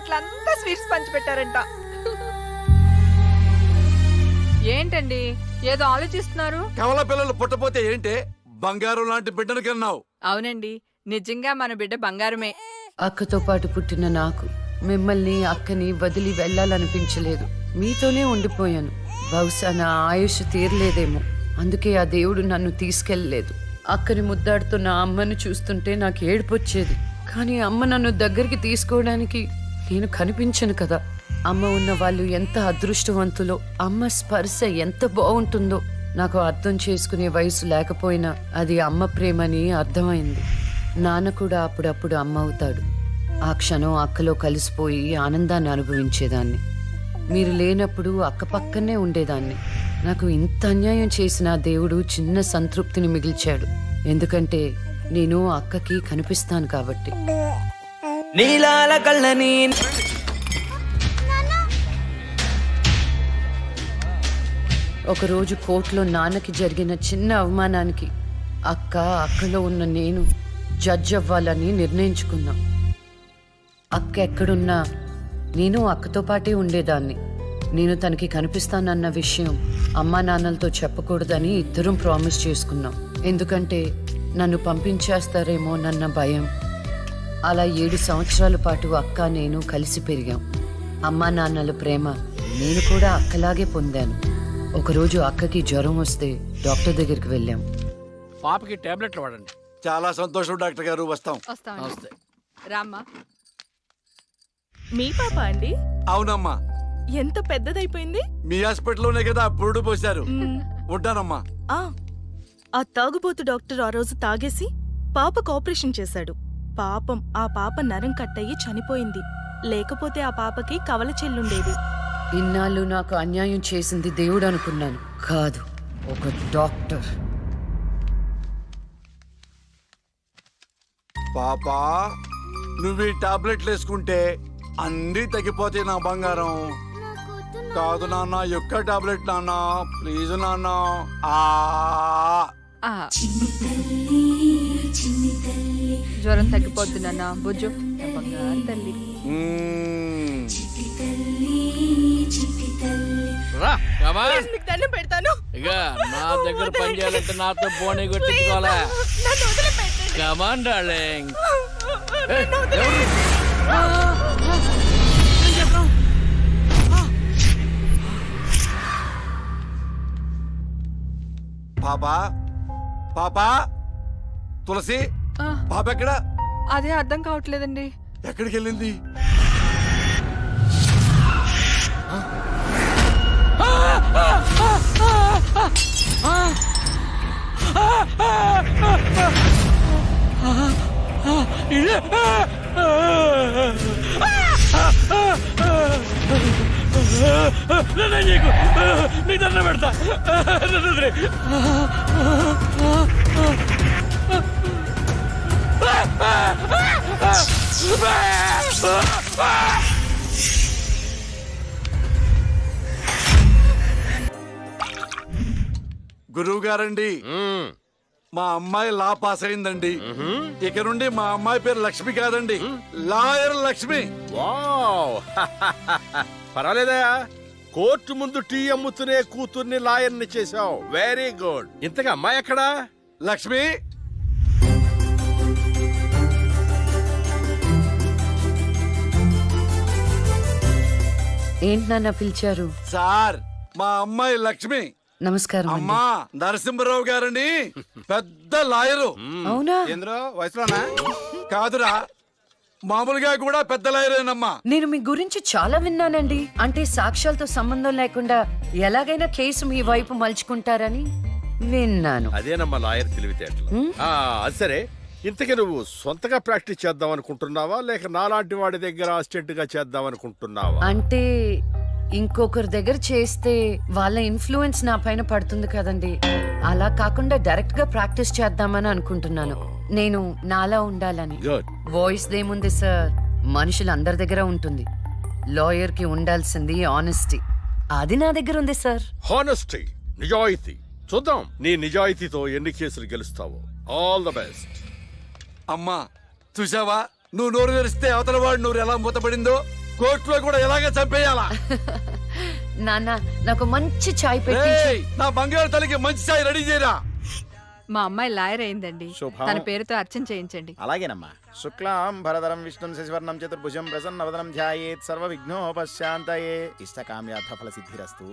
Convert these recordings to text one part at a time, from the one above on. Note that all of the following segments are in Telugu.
హాస్పిటల్ అంతా స్వీట్స్ పంచిపెట్టారంట. ఏంటండి ఏదో ఆలోచిస్తున్నారు? కవల పిల్లలు పుట్టపోతే ఏంటే బంగారం లాంటి బిడ్డను కన్నావు. అవునండి, నిజంగా మన బిడ్డ బంగారమే. అక్కతో పాటు పుట్టిన నాకు మిమ్మల్ని అక్కని వదిలి వెళ్ళాలనిపించలేదు. మీతోనే ఉండిపోయాను. బహుశా నా ఆయుష్ తీరలేదేమో, అందుకే ఆ దేవుడు నన్ను తీసుకెళ్ళలేదు. అక్కని ముద్దాడుతున్న అమ్మను చూస్తుంటే నాకు ఏడుపొచ్చేది. కానీ అమ్మ నన్ను దగ్గరికి తీసుకోవడానికి నేను కనిపించను కదా. అమ్మ ఉన్న వాళ్ళు ఎంత అదృష్టవంతులో, అమ్మ స్పర్శ ఎంత బాగుంటుందో నాకు అర్థం చేసుకునే వయసు లేకపోయినా అది అమ్మ ప్రేమని అర్థమైంది. నాన్న కూడా అప్పుడప్పుడు అమ్మ అవుతాడు. ఆ క్షణం అక్కలో కలిసిపోయి ఆనందాన్ని అనుభవించేదాన్ని. మీరు లేనప్పుడు అక్క పక్కనే ఉండేదాన్ని. నాకు ఇంత అన్యాయం చేసిన దేవుడు చిన్న సంతృప్తిని మిగిల్చాడు. ఎందుకంటే నేను అక్కకి కనిపిస్తాను కాబట్టి. నీలాల కళ్ళని ఒకరోజు కోర్టులో నాన్నకి జరిగిన చిన్న అవమానానికి అక్కలో ఉన్న నేను జడ్జ్ అవ్వాలని నిర్ణయించుకున్నా. అక్క ఎక్కడున్నా నేను అక్కతో పాటే ఉండేదాన్ని. నేను తనకి కనిపిస్తానన్న విషయం అమ్మా నాన్నలతో చెప్పకూడదని ఇద్దరం ప్రామిస్ చేసుకున్నాం. ఎందుకంటే నన్ను పంపించేస్తారేమో నన్న భయం. అలా 7 సంవత్సరాల పాటు అక్క నేను కలిసి పెరిగాం. అమ్మా నాన్నల ప్రేమ నేను కూడా అక్కలాగే పొందాను. ఒకరోజు అక్కకి జ్వరం వస్తే డాక్టర్ దగ్గరికి వెళ్ళాం. పాపకి టాబ్లెట్లు వాడండి. చాలా సంతోషం డాక్టర్ గారు, వస్తాం. నమస్తే. రామ్మా. మీ పాప అండి? అవునమ్మా, ఎంత పెద్దదైపోయింది. మీ హాస్పిటల్లోనే కదా పురుడు పోశారు. ఉంటానమ్మా. ఆ తాగుబోతు డాక్టర్ ఆ రోజు తాగేసి పాపకు ఆపరేషన్ చేశాడు. పాపం ఆ పాప నరం కట్టయి చనిపోయింది. లేకపోతే ఆ పాపకి కవల చెల్లుండేది. ఇన్నాళ్ళు నాకు అన్యాయం చేసింది దేవుడు అనుకున్నాను. కాదు, ఒక డాక్టర్. పాపా, నువ్వు ఈ టాబ్లెట్లు వేసుకుంటే అన్నీ తగ్గిపోతాయి నా బంగారం. కాదు నాన్న, యొక్క టాబ్లెట్ నాన్న, ప్లీజ్ నాన్న. జ్వరం తగ్గిపోద్ది నాన్న, బుజ్జు బంగారు తల్లి. రా, కమా. మీకు దండం పెడతాను. ఇక నా దగ్గర పని చేయాలంటే నాతో బోని కొట్టించుకోవాలా? నన్ను వదిలిపెట్టండి. Come on darling. పాపా, పాపా, తులసి, పాప ఎక్కడ? అదే అర్థం కావట్లేదండి. ఎక్కడికి వెళ్ళింది? నీ దండం పెడతా. గురువు గారండి, మా అమ్మాయి లా పాస్ అయిందండి. ఇక నుండి మా అమ్మాయి పేరు లక్ష్మి కాదండి, లాయర్ లక్ష్మి. వావ్ పర్వాలేదా? కోర్టు ముందు టీ అమ్ముతునే కూతుర్ని లాయర్ని చేశావు. Very good. ఇంతగా అమ్మాయి ఎక్కడా? లక్ష్మి, ఏంటి నాన్న పిలిచారు? సార్, మా అమ్మాయి లక్ష్మి. నమస్కారం అండి. అమ్మా, నరసింహరావు గారండి, పెద్ద లాయరు. అవునా? వయసులోనా? కాదురా, మామూలుగా కూడా పెద్ద లాయరేనమ్మా. నేను మీ గురించి చాలా విన్నానండి. అంటే సాక్ష్యాలతో సంబంధం లేకుండా ఎలాగైనా కేసు మీ వైపు మలుచుకుంటారని విన్నాను. అదేనమ్మా లాయర్ తెలివితేటలు. అది సరే, ఇంతకీ నువ్వు సొంతగా ప్రాక్టీస్ చేద్దాం అనుకుంటున్నావా, లేక నాలాంటి వాడి దగ్గర అసిస్టెంట్ గా చేద్దాం అనుకుంటున్నావా? అంటే ఇంకొకరి దగ్గర చేస్తే వాళ్ళ ఇన్ఫ్లుయెన్స్ నా పైన పడుతుంది కదండి. అలా కాకుండా డైరెక్ట్ గా ప్రాక్టీస్ చేద్దామని అనుకుంటున్నాను. నేను నాలా ఉండాలని. వాయిస్ దేముంది సార్, మనుషులు అందరి దగ్గర ఉంటుంది. లాయర్ కి ఉండాల్సింది ఆనెస్టీ. అది నా దగ్గర ఉంది సార్. హానెస్టీ, నిజాయితీ. చూద్దాం నీ నిజాయితీతో ఎన్ని కేసులు గెలుస్తావో. All the best. అమ్మా, చూసావా, నువ్వు నోరు తెరిస్తే అవతల వాడు నోరు ఎలా మూతపడిందో. కోర్టులో కూడా ఇలాగే చంపేయాలా? నాన్న నాకు మంచి చాయ్ పెట్టించి ఏయ్, నా బంగారు తల్లికి మంచి చాయ్ రెడీ చేయరా. మా అమ్మాయి లాయర్ అయిందండి. శుభం. తన పేరుతో అర్చన చేయించండి. అలాగేనమ్మా. శుక్లాం భరధరం విష్ణుం శశివర్ణం చతుర్భుజం ప్రసన్నవదనం ధ్యాయేత్ సర్వ విఘ్నోపశాంతయే ఇష్టకామ్యార్థ ఫల సిద్ధిరస్తు.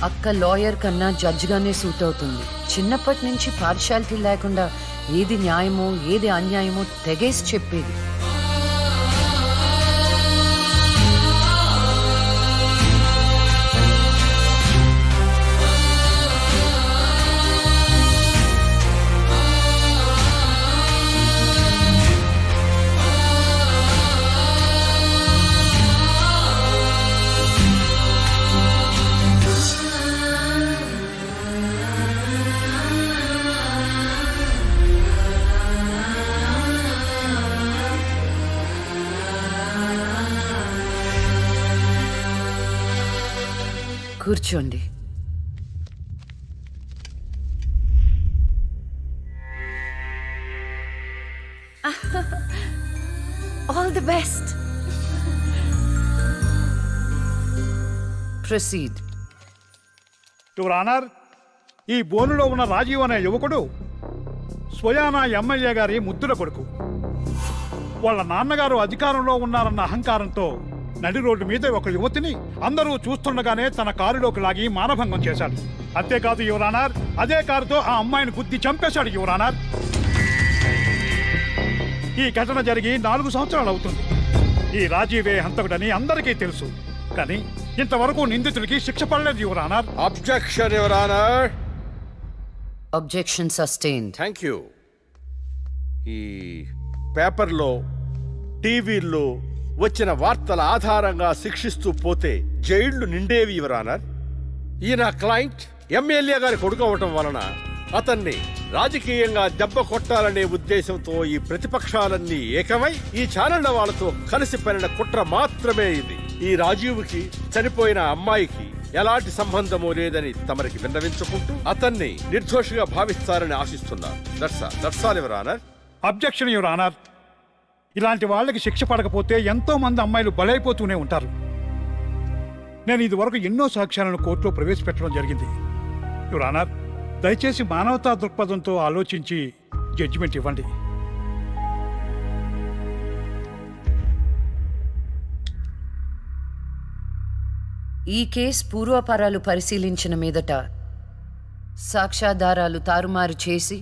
అక్క లాయర్ కన్నా జడ్జ్ గానే సూట్ అవుతుంది. చిన్నప్పటి నుంచి పార్షాలిటీ లేకుండా ఏది న్యాయమో ఏది అన్యాయమో తెగేసి చెప్పేది. కూర్చోండి. All the best. Proceed. Your honour, ఈ బోనులో ఉన్న రాజీవ్ అనే యువకుడు స్వయానా ఎమ్మెల్యే గారి ముద్దుల కొడుకు. వాళ్ళ నాన్నగారు అధికారంలో ఉన్నారన్న అహంకారంతో నడి రోడ్డు మీద ఒక యువతిని అందరూ చూస్తుండగానే తన కారులోకి లాగి మానభంగం చేశాడు. అంతేకాదు యువర్ ఆనర్, అదే కారుతో ఆ అమ్మాయిని గుద్ది చంపేశాడు యువర్ ఆనర్. ఈ ఘటన జరిగి 4 సంవత్సరాలు అవుతుంది. ఈ రాజీవే హంతకుడని అందరికీ తెలుసు, కానీ ఇంతవరకు నిందితుడికి శిక్ష పడలేదు your honour. Objection your honour. Objection sustained. Thank you. ఈ పేపర్లో టీవీల్లో వచ్చిన వార్తల ఆధారంగా శిక్షిస్తూ పోతే జైళ్లు నిండేవి యువర్ ఆనర్. ఈయన క్లయింట్ ఎమ్మెల్యే గారి కొడుకు అవటం వలన అతన్ని రాజకీయంగా దెబ్బ కొట్టాలనే ఉద్దేశంతో ఈ ప్రతిపక్షాలన్నీ ఏకమై ఈ ఛానళ్ల వాళ్ళతో కలిసి పనిన కుట్ర మాత్రమే ఇది. ఈ రాజీవ్కి చనిపోయిన అమ్మాయికి ఎలాంటి సంబంధమూ లేదని తమరికి విన్నవించుకుంటూ అతన్ని నిర్దోషిగా భావిస్తారని ఆశిస్తున్నారు. That's all your honour. Objection your honour. ఇలాంటి వాళ్ళకి శిక్ష పడకపోతే ఎంతో మంది అమ్మాయిలు బలైపోతూనే ఉంటారు. నేను ఇదివరకు ఎన్నో సాక్ష్యాలను కోర్టులో ప్రవేశపెట్టడం జరిగింది యువర్ ఆనర్. దయచేసి మానవతా దృక్పథంతో ఆలోచించి జడ్జిమెంట్ ఇవ్వండి. ఈ కేసు పూర్వాపరాలు పరిశీలించిన మీదట సాక్ష్యాధారాలు తారుమారు చేసి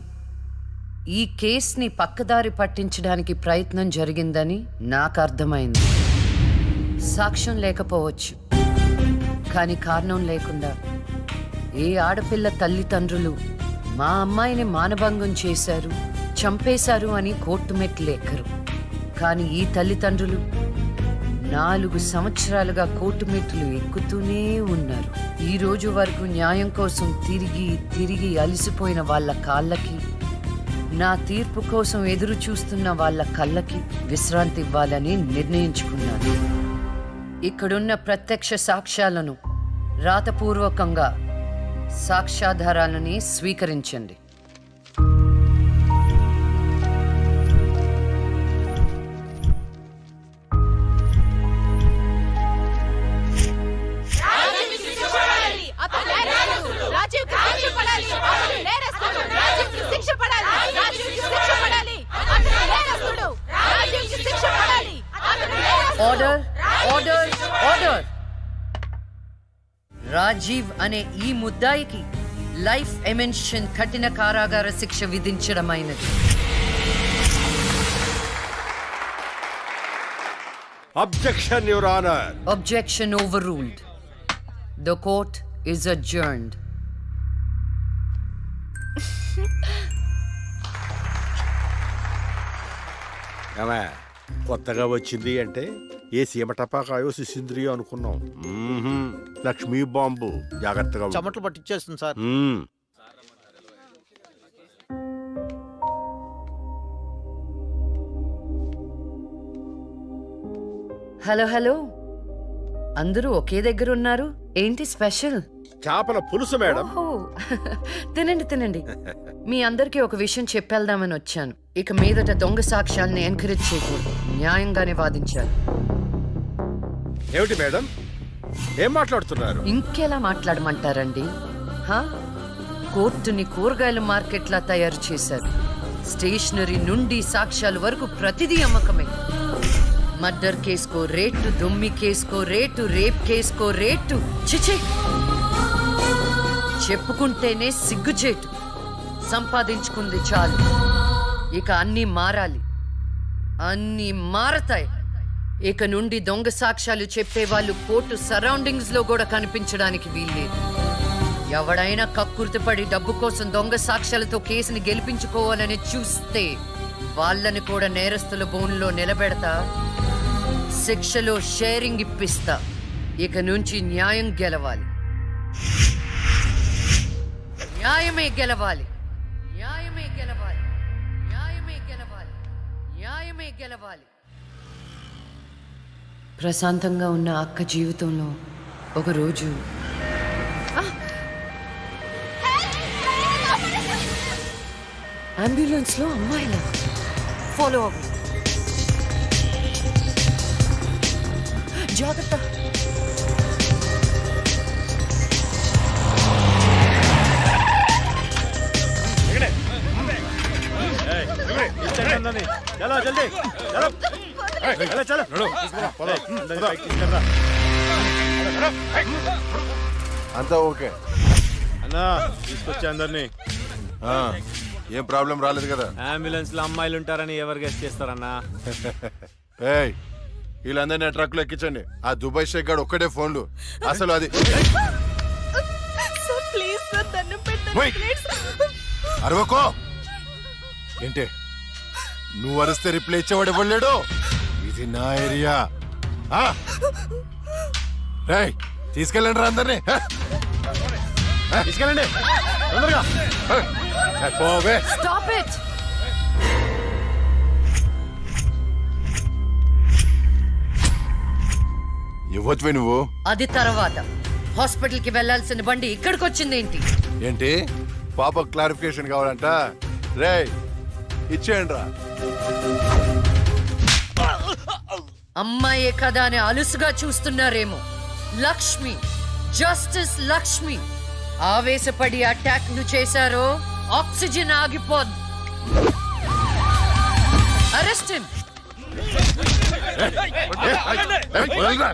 ఈ కేసుని పక్కదారి పట్టించడానికి ప్రయత్నం జరిగిందని నాకు అర్థమైంది. సాక్ష్యం లేకపోవచ్చు, కానీ కారణం లేకుండా ఏ ఆడపిల్ల తల్లిదండ్రులు మా అమ్మాయిని మానభంగం చేశారు, చంపేశారు అని కోర్టు మెట్లు ఎక్కరు. కానీ ఈ తల్లిదండ్రులు 4 సంవత్సరాలుగా కోర్టు మెట్లు ఎక్కుతూనే ఉన్నారు. ఈ రోజు వరకు న్యాయం కోసం తిరిగి తిరిగి అలసిపోయిన వాళ్ళ కాళ్ళకి, నా తీర్పు కోసం ఎదురు చూస్తున్న వాళ్ళ కళ్ళకి విశ్రాంతి ఇవ్వాలని నిర్ణయించుకున్నాను. ఇక్కడున్న ప్రత్యక్ష సాక్ష్యాలను రాతపూర్వకంగా సాక్ష్యాధారాలని స్వీకరించండి. Order, order, order. రాజీవ్ అనే ఈ ముద్దాయికి లైఫ్ ఎమెన్షన్ కఠిన కారాగార శిక్ష విధించడమైనది. Objection your honour. Objection overruled. The court is adjourned. ఏమే, కొత్తగా వచ్చింది అంటే ఏ సీమ టపాకాయో సిసింద్రియో అనుకున్నాం. లక్ష్మీ బాంబు. జాగ్రత్తగా ఉండు. చెమటలు పట్టించేస్తుంది సార్. మ్మ్. హలో హలో, అందరూ ఒకే దగ్గర ఉన్నారు. ఏంటి స్పెషల్? చేపల పులుసు మేడం. ఓహో. తినండి తినండి. మీ అందరికీ ఒక విషయం చెప్పేద్దామని వచ్చాను. ఇక మీదట దొంగ సాక్ష్యాల్ని ఎంకరేజ్ చేయకూడదు, న్యాయంగానే వాదించాలి. ఏమిటి మేడం, ఏం మాట్లాడుతున్నారు? ఇంకెలా మాట్లాడమంటారండి? హా? కోర్టుని కూరగాయల మార్కెట్లా తయారు చేశారు. స్టేషనరీ నుండి సాక్ష్యాల వరకు ప్రతిదీ అమ్మకమే. మర్డర్ కేసుకో రేటు, దొమ్మి కేసుకో రేటు, రేప్ కేసుకో రేటు. చిచి, చెప్పుకుంటేనే సిగ్గుచేటు. సంపాదించుకుంది చాలు, ఇక అన్నీ మారాలి. అన్నీ మారతాయి. ఇక నుండి దొంగ సాక్ష్యాలు చెప్పేవాళ్ళు కోర్టు సరౌండింగ్స్ లో కూడా కనిపించడానికి వీల్లేదు. ఎవడైనా కక్కుర్తిపడి డబ్బు కోసం దొంగ సాక్ష్యాలతో కేసుని గెలిపించుకోవాలని చూస్తే వాళ్ళని కూడా నేరస్తుల బోన్లో నిలబెడతా, శిక్షలో షేరింగ్ ఇప్పిస్తా. ఇక నుంచి న్యాయం గెలవాలి, న్యాయమే గెలవాలి, న్యాయమే గెలవాలి, న్యాయమే గెలవాలి, న్యాయమే గెలవాలి. ప్రశాంతంగా ఉన్న అక్క జీవితంలో ఒకరోజు అంబులెన్స్ లో అమ్మాయిల ఫాలో అవ్వు. జాగ్రత్త. అంతా ఓకే అన్నా తీసుకొచ్చే అందరినీ. ఏం ప్రాబ్లం రాలేదు కదా? అంబులెన్స్ లో అమ్మాయిలు ఉంటారని ఎవరు గెస్ట్ చేస్తారన్నా? ఏయ్, వీళ్ళందరినీ ట్రక్ లో ఎక్కించండి. ఆ దుబాయ్ షేక్ గాడు ఒక్కడే ఫోన్లు. అసలు అది సార్ ప్లీజ్ సార్, దండం ఓయ్. అరవకో. ఏంటే నువ్వు అరిస్తే రిప్లై ఇచ్చేవాడు ఇవ్వలేడు. ఇది నా ఏరియా. రేయ్, తీసుకెళ్ళండి రా అందరినీ. తీసుకెళ్ళండి తొందరగా. పోవే. Stop it! ఇవ్వచ్చువే నువ్వు. అది తర్వాత. హాస్పిటల్ కి వెళ్లాల్సిన బండి ఇక్కడికి వచ్చిందేంటి? ఏంటి పాప క్లారిఫికేషన్ కావాలంట? రేయ్, ఇచ్చేయండి రా. అమ్మాయే కదా అని అలుసుగా చూస్తున్నారేమో. లక్ష్మి, జస్టిస్ లక్ష్మి. ఆవేశపడి అటాక్ ను చేశారో ఆక్సిజన్ ఆగిపోద్ది. Arrest him. వదలరా.